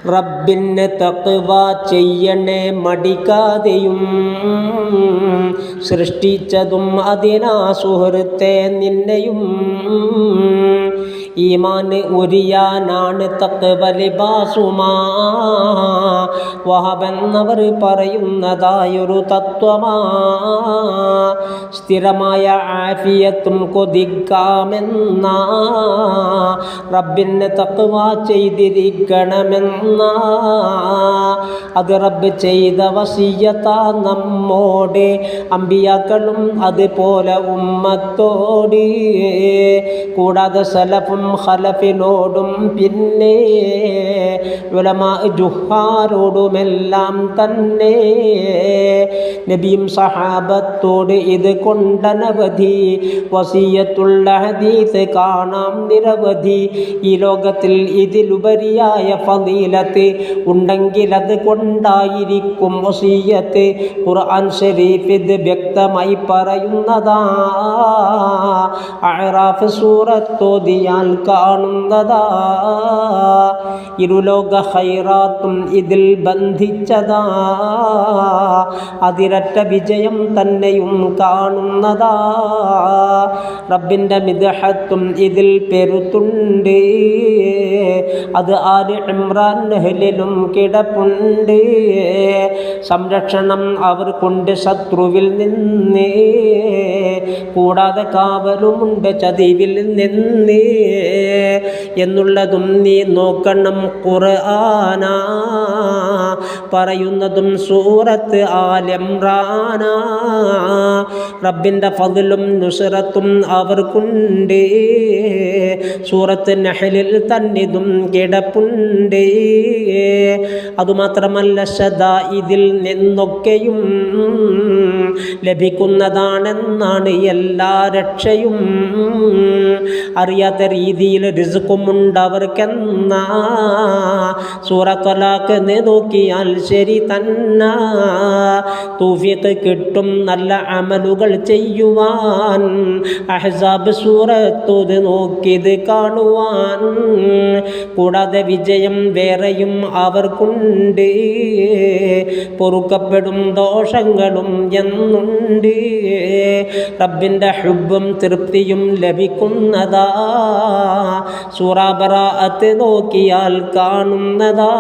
റബ്ബിന് തഖ്വ ചെയ്യണേ മടിക്കാതെയും, സൃഷ്ടിച്ചതും അതിനാ സുഹൃത്തെ നിന്നെയും. ഈമാൻ ഉരിയാനാണ് തഖ്വ ലിബാസുമാ, വഹബെന്നവർ പറയുന്നതായൊരു തത്വമാ. സ്ഥിരമായ ആഫിയത്തും കൊതിക്കാമെന്ന, റബ്ബിന് തഖ്വ ചെയ്തിരിക്കണമെന്ന. അത് റബ്ബ് ചെയ്ത വസിയ്യത്താ നമ്മോട്, അമ്പിയാക്കളും അതുപോലെ ഉമ്മത്തോട്, കൂടാതെ സലഫും ഖലഫിനോടും പിന്നെ ഉലമാ ജുഹാരോടുമെല്ലാം തന്നെ. നബിയും സഹാബത്തോട് ഇത് കൊണ്ടനവധി വസിയ്യത്തുള്ള ഹദീസ് കാണാം നിരവധി. ഈ ലോകത്തിൽ ഇതിലുപരിയായ ഫളീലത്ത് ഉണ്ടെങ്കിൽ അത് കൊണ്ടായിരിക്കും വസിയ്യത്ത്. ഖുർആൻ ശരീഫ് ഇത് വ്യക്തമായി പറയുന്നതാ. അഅറാഫ് സൂറത്തോതിയാൽ കാണുന്നതാ. ഇരുലോക ഖൈറാത്തും ഇതിൽ ബന്ധിച്ചതാ. അതിരറ്റ വിജയം തന്നെയും കാണുന്നതാ. റബ്ബിൻ്റെ മിദ്ഹത്തും ഇതിൽ പെരുത്തുണ്ട്. അത് ആല് ഇമ്രാൻ നഹ്ലിലും കിടപ്പുണ്ട്. സംരക്ഷണം അവർക്കുണ്ട് ശത്രുവിൽ നിന്ന്, കൂടാതെ കാവലുമുണ്ട് ചതിവിൽ നിന്ന് എന്നുള്ളതും നീ നോക്കണം. ഖുർആനാ പറയുന്നതും സൂറത്ത് ആല് ഇമ്രാനാ. റബ്ബിൻ്റെ ഫദ്ലും നുസ്റത്തും അവർക്കുണ്ട്. സൂറത്ത് നഹ്ലിൽ തന്നിതും കിടപ്പുണ്ട്. അതുമാത്രമല്ല ഇതിൽ നിന്നൊക്കെയും ലഭിക്കുന്നതാണെന്നാണ് എല്ലാ രക്ഷയും. അറിയാത്ത രീതിയിൽ റിസ്ക്കുമുണ്ട് അവർക്കെന്ന സൂറ ത്വലാഖ് നോക്കിയാൽ ശരി തന്നെ. തൗഫീഖ് കിട്ടും നല്ല അമലുകൾ ചെയ്യുവാൻ. അഹ്സാബ് സൂറത്തോത് നോക്കിയത് കാണുവാൻ. കൂടാതെ വിജയം വേറെയും അവർക്കുണ്ട്. പൊറുക്കപ്പെടും ദോഷങ്ങളും എന്നുണ്ട്. റബ്ബിൻ്റെ ഹുബ്ബും തൃപ്തിയും ലഭിക്കുന്നതാ. സൂറ ബറാഅത്ത് നോക്കിയാൽ കാണുന്നതാ.